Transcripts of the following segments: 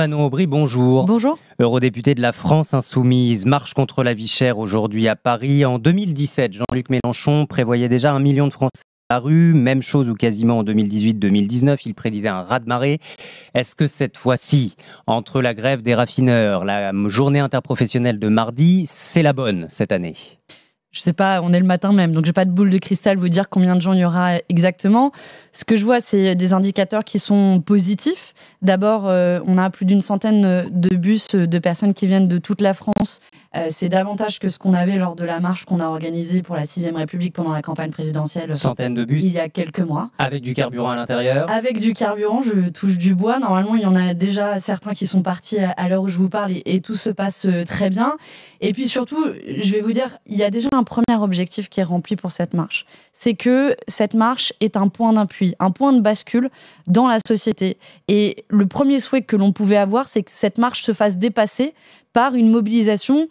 Manon Aubry, bonjour. Bonjour. Eurodéputée de la France Insoumise, marche contre la vie chère aujourd'hui à Paris. En 2017, Jean-Luc Mélenchon prévoyait déjà 1 million de Français à la rue. Même chose ou quasiment en 2018-2019, il prédisait un raz-de-marée. Est-ce que cette fois-ci, entre la grève des raffineurs, la journée interprofessionnelle de mardi, c'est la bonne cette année ? Je sais pas, on est le matin même, donc j'ai pas de boule de cristal vous dire combien de gens il y aura exactement. Ce que je vois, c'est des indicateurs qui sont positifs. D'abord, on a plus d'une centaine de bus de personnes qui viennent de toute la France. C'est davantage que ce qu'on avait lors de la marche qu'on a organisée pour la 6ème République pendant la campagne présidentielle. Centaines de bus. Il y a quelques mois. Avec du carburant à l'intérieur. Avec du carburant, je touche du bois. Normalement, il y en a déjà certains qui sont partis à l'heure où je vous parle et tout se passe très bien. Et puis surtout, je vais vous dire, il y a déjà un premier objectif qui est rempli pour cette marche. C'est que cette marche est un point d'appui, un point de bascule dans la société. Et le premier souhait que l'on pouvait avoir, c'est que cette marche se fasse dépasser par une mobilisation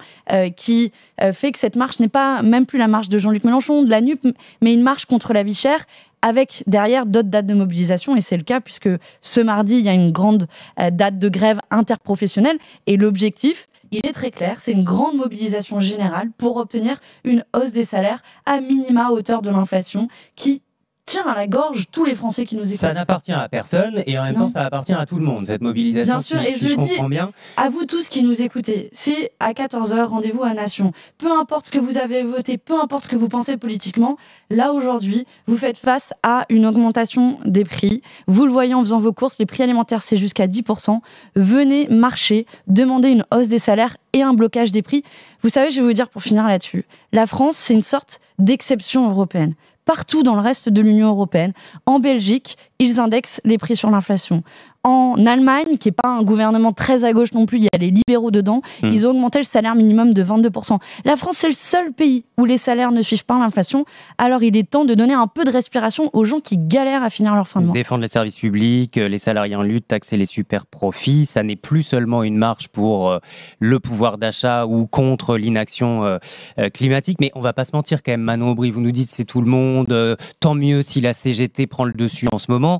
qui fait que cette marche n'est pas même plus la marche de Jean-Luc Mélenchon, de la NUP, mais une marche contre la vie chère, avec derrière d'autres dates de mobilisation, et c'est le cas puisque ce mardi, il y a une grande date de grève interprofessionnelle, et l'objectif, il est très clair, c'est une grande mobilisation générale pour obtenir une hausse des salaires à minima à hauteur de l'inflation qui tient à la gorge tous les Français qui nous écoutent. Ça n'appartient à personne et en même temps ça appartient à tout le monde, cette mobilisation. Bien sûr, si, et si je comprends bien. À vous tous qui nous écoutez, c'est à 14h, rendez-vous à Nation. Peu importe ce que vous avez voté, peu importe ce que vous pensez politiquement, là aujourd'hui, vous faites face à une augmentation des prix. Vous le voyez en faisant vos courses, les prix alimentaires c'est jusqu'à 10%. Venez marcher, demandez une hausse des salaires et un blocage des prix. Vous savez, je vais vous dire pour finir là-dessus, la France c'est une sorte d'exception européenne. Partout dans le reste de l'Union européenne, en Belgique, ils indexent les prix sur l'inflation. En Allemagne, qui n'est pas un gouvernement très à gauche non plus, il y a les libéraux dedans, ils ont augmenté le salaire minimum de 22%. La France, c'est le seul pays où les salaires ne suivent pas l'inflation. Alors il est temps de donner un peu de respiration aux gens qui galèrent à finir leur fin de mois. Défendre les services publics, les salariés en lutte, taxer les super profits, ça n'est plus seulement une marche pour le pouvoir d'achat ou contre l'inaction climatique. Mais on ne va pas se mentir quand même, Manon Aubry, vous nous dites c'est tout le monde, tant mieux si la CGT prend le dessus en ce moment.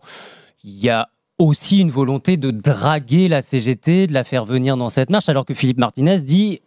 Il y a aussi une volonté de draguer la CGT, de la faire venir dans cette marche, alors que Philippe Martinez dit,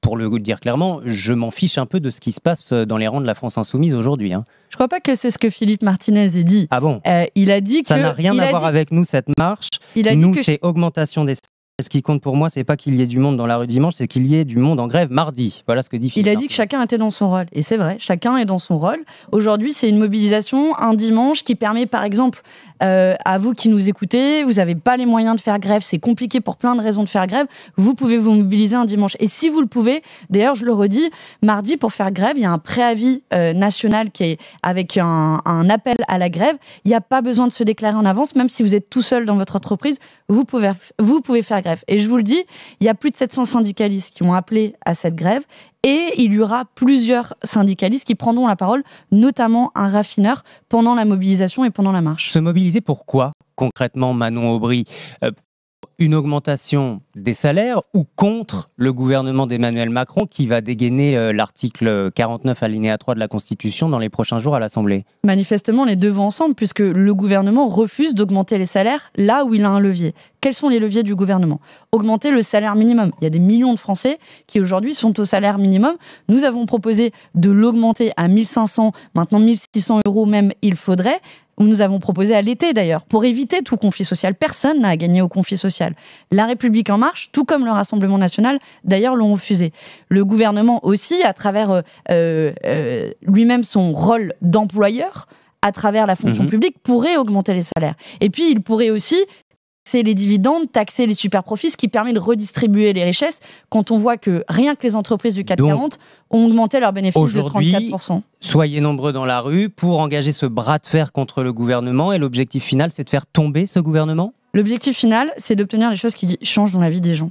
pour le dire clairement, je m'en fiche un peu de ce qui se passe dans les rangs de la France Insoumise aujourd'hui. Je ne crois pas que c'est ce que Philippe Martinez ait dit. Ah bon ? Il a dit que... Ça n'a rien à voir avec nous, cette marche. Nous, c'est augmentation des salaires. Ce qui compte pour moi, c'est pas qu'il y ait du monde dans la rue dimanche, c'est qu'il y ait du monde en grève mardi. Voilà ce que dit Philippe. Il a dit que chacun était dans son rôle. Et c'est vrai, chacun est dans son rôle. Aujourd'hui, c'est une mobilisation un dimanche qui permet, par exemple, à vous qui nous écoutez, vous n'avez pas les moyens de faire grève, c'est compliqué pour plein de raisons de faire grève, vous pouvez vous mobiliser un dimanche. Et si vous le pouvez, d'ailleurs, je le redis, mardi, pour faire grève, il y a un préavis national qui est avec un appel à la grève. Il n'y a pas besoin de se déclarer en avance, même si vous êtes tout seul dans votre entreprise, vous pouvez faire grève. Et je vous le dis, il y a plus de 700 syndicalistes qui ont appelé à cette grève et il y aura plusieurs syndicalistes qui prendront la parole, notamment un raffineur, pendant la mobilisation et pendant la marche. Se mobiliser pourquoi, concrètement, Manon Aubry ? Une augmentation des salaires ou contre le gouvernement d'Emmanuel Macron qui va dégainer l'article 49 alinéa 3 de la Constitution dans les prochains jours à l'Assemblée ? Manifestement, les deux vont ensemble puisque le gouvernement refuse d'augmenter les salaires là où il a un levier. Quels sont les leviers du gouvernement ? Augmenter le salaire minimum. Il y a des millions de Français qui aujourd'hui sont au salaire minimum. Nous avons proposé de l'augmenter à 1 500, maintenant 1 600 € même il faudrait. Nous avons proposé à l'été d'ailleurs, pour éviter tout conflit social. Personne n'a à gagner au conflit social. La République En Marche, tout comme le Rassemblement National, d'ailleurs l'ont refusé. Le gouvernement aussi, à travers lui-même son rôle d'employeur, à travers la fonction publique, pourrait augmenter les salaires. Et puis il pourrait aussi taxer les dividendes, taxer les super-profits, ce qui permet de redistribuer les richesses quand on voit que rien que les entreprises du CAC 40 ont augmenté leurs bénéfices de 34%. Soyez nombreux dans la rue pour engager ce bras de fer contre le gouvernement et l'objectif final, c'est de faire tomber ce gouvernement ? L'objectif final, c'est d'obtenir les choses qui changent dans la vie des gens.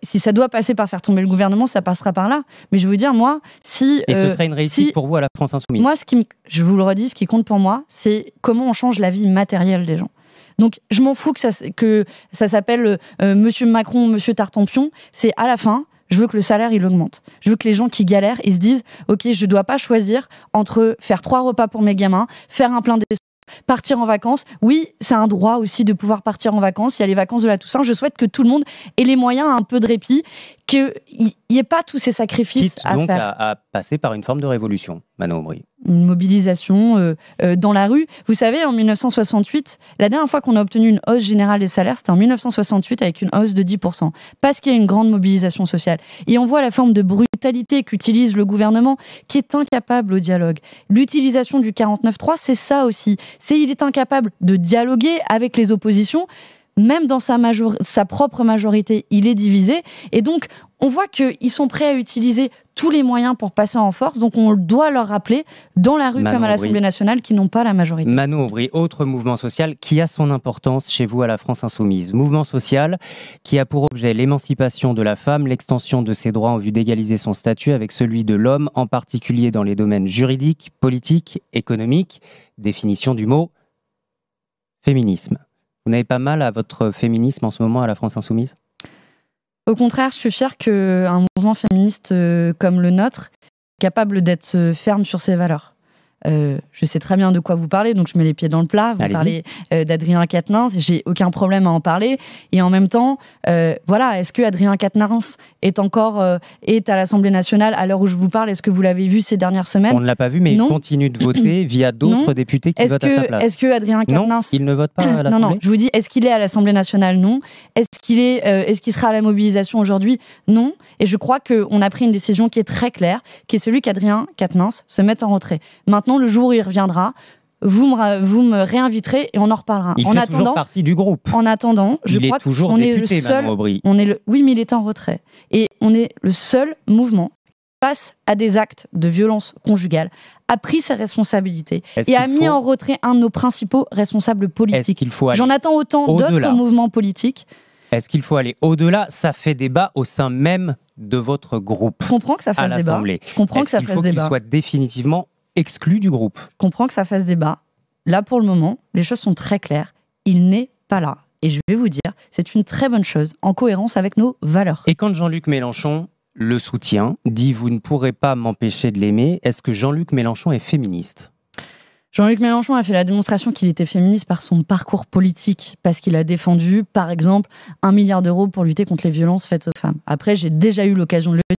Si ça doit passer par faire tomber le gouvernement, ça passera par là. Mais je veux dire, moi, si... Et ce serait une réussite pour vous à la France Insoumise ? Moi, je vous le redis, ce qui compte pour moi, c'est comment on change la vie matérielle des gens. Donc, je m'en fous que ça s'appelle Monsieur Macron, Monsieur Tartampion. C'est à la fin, je veux que le salaire, il augmente. Je veux que les gens qui galèrent, ils se disent « Ok, je ne dois pas choisir entre faire 3 repas pour mes gamins, faire un plein d'essence, Partir en vacances, oui, c'est un droit aussi de pouvoir partir en vacances. Il y a les vacances de la Toussaint. Je souhaite que tout le monde ait les moyens, un peu de répit, qu'il n'y ait pas tous ces sacrifices Quitte à donc faire. à passer par une forme de révolution, Manon Aubry. Une mobilisation dans la rue. Vous savez, en 1968, la dernière fois qu'on a obtenu une hausse générale des salaires, c'était en 1968 avec une hausse de 10%, parce qu'il y a une grande mobilisation sociale. Et on voit la forme de brutalité qu'utilise le gouvernement, qui est incapable au dialogue. L'utilisation du 49.3, c'est ça aussi. Il est incapable de dialoguer avec les oppositions. Même dans sa propre majorité, il est divisé. Et donc, on voit qu'ils sont prêts à utiliser tous les moyens pour passer en force. Donc, on doit leur rappeler, dans la rue comme à l'Assemblée nationale, qu'ils n'ont pas la majorité. Manon Aubry, autre mouvement social qui a son importance chez vous à la France Insoumise. Mouvement social qui a pour objet l'émancipation de la femme, l'extension de ses droits en vue d'égaliser son statut avec celui de l'homme, en particulier dans les domaines juridiques, politiques, économiques. Définition du mot féminisme. Vous n'avez pas mal à votre féminisme en ce moment à la France Insoumise ? Au contraire, je suis fière qu'un mouvement féministe comme le nôtre est capable d'être ferme sur ses valeurs. Je sais très bien de quoi vous parlez, donc je mets les pieds dans le plat. Vous parlez d'Adrien Quatennens, j'ai aucun problème à en parler. Et en même temps, voilà, est-ce que Adrien Quatennens est à l'Assemblée nationale à l'heure où je vous parle? Est-ce que vous l'avez vu ces dernières semaines? On ne l'a pas vu, mais il continue de voter via d'autres députés qui votent à sa place. Est-ce que Adrien Quatennens... Non, il ne vote pas à l'Assemblée. Non, je vous dis, est-ce qu'il est à l'Assemblée nationale? Non. Est-ce qu'il sera à la mobilisation aujourd'hui? Non. Et je crois qu'on a pris une décision qui est très claire, qui est celui qu'Adrien Quatennens se mette en retrait. Maintenant, le jour où il reviendra, vous me réinviterez et on en reparlera. Il fait toujours partie du groupe. En attendant, je crois qu'on est le seul. Oui, mais il est en retrait. Et on est le seul mouvement face à des actes de violence conjugale, a pris ses responsabilités et a mis en retrait un de nos principaux responsables politiques. J'en attends autant d'autres mouvements politiques. Est-ce qu'il faut aller au-delà? Ça fait débat au sein même de votre groupe. Je comprends que ça fasse débat. Je comprends que ça fasse débat. Est-ce qu'il faut qu'il soit définitivement exclu du groupe? Je comprends que ça fasse débat. Là, pour le moment, les choses sont très claires. Il n'est pas là. Et je vais vous dire, c'est une très bonne chose, en cohérence avec nos valeurs. Et quand Jean-Luc Mélenchon le soutient, dit « vous ne pourrez pas m'empêcher de l'aimer », est-ce que Jean-Luc Mélenchon est féministe? Jean-Luc Mélenchon a fait la démonstration qu'il était féministe par son parcours politique, parce qu'il a défendu, par exemple, 1 milliard d'euros pour lutter contre les violences faites aux femmes. Après, j'ai déjà eu l'occasion de le dire.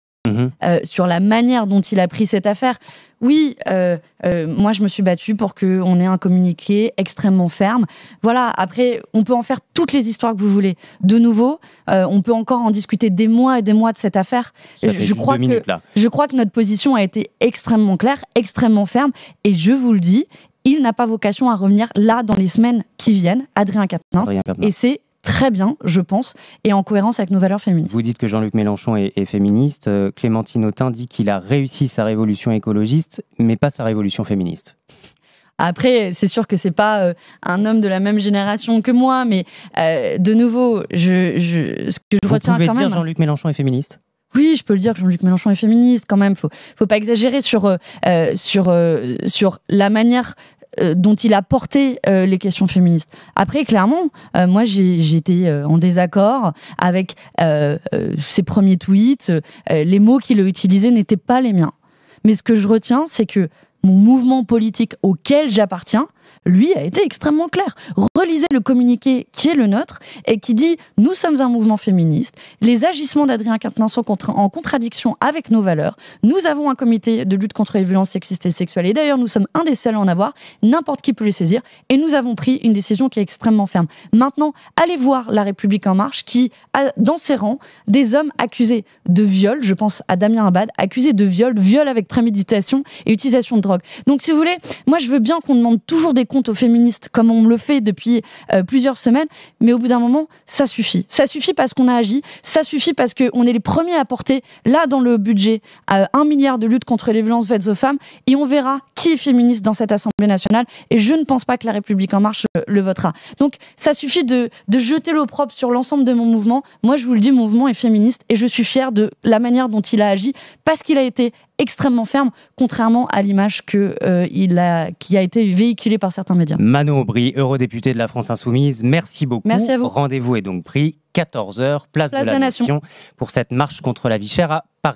Sur la manière dont il a pris cette affaire. Oui, moi je me suis battue pour qu'on ait un communiqué extrêmement ferme. Voilà, après on peut en faire toutes les histoires que vous voulez. De nouveau, on peut encore en discuter des mois et des mois de cette affaire. Je crois que notre position a été extrêmement claire, extrêmement ferme, et je vous le dis, il n'a pas vocation à revenir là dans les semaines qui viennent, Adrien Quatennens, et c'est très bien, je pense, et en cohérence avec nos valeurs féministes. Vous dites que Jean-Luc Mélenchon est féministe. Clémentine Autain dit qu'il a réussi sa révolution écologiste, mais pas sa révolution féministe. Après, c'est sûr que c'est pas un homme de la même génération que moi, mais de nouveau, ce que je retiens quand même... Vous pouvez dire Jean-Luc Mélenchon est féministe? Oui, je peux le dire que Jean-Luc Mélenchon est féministe quand même. Faut pas exagérer sur la manière dont il a porté les questions féministes. Après, clairement, moi, j'ai été en désaccord avec ses premiers tweets. Les mots qu'il a utilisés n'étaient pas les miens. Mais ce que je retiens, c'est que mon mouvement politique auquel j'appartiens, lui, a été extrêmement clair. Relisez le communiqué qui est le nôtre et qui dit « Nous sommes un mouvement féministe. Les agissements d'Adrien Quatennens sont en contradiction avec nos valeurs. Nous avons un comité de lutte contre les violences sexistes et sexuelles. Et d'ailleurs, nous sommes un des seuls à en avoir. N'importe qui peut les saisir. Et nous avons pris une décision qui est extrêmement ferme. Maintenant, allez voir La République En Marche qui a dans ses rangs des hommes accusés de viol. Je pense à Damien Abad, accusé de viol avec préméditation et utilisation de drogue. Donc, si vous voulez, moi, je veux bien qu'on demande toujours des comptes aux féministes, comme on me le fait depuis plusieurs semaines, mais au bout d'un moment, ça suffit. Ça suffit parce qu'on a agi, ça suffit parce qu'on est les premiers à porter, là, dans le budget, 1 milliard de lutte contre les violences faites aux femmes, et on verra qui est féministe dans cette Assemblée nationale, et je ne pense pas que La République En Marche le votera. Donc, ça suffit de jeter l'opprobre sur l'ensemble de mon mouvement. Moi, je vous le dis, mon mouvement est féministe, et je suis fière de la manière dont il a agi, parce qu'il a été extrêmement ferme, contrairement à l'image qui a été véhiculée par certains médias. Manon Aubry, eurodéputée de la France Insoumise, merci beaucoup. Merci à vous. Rendez-vous est donc pris, 14h, place de la Nation, pour cette marche contre la vie chère à Paris.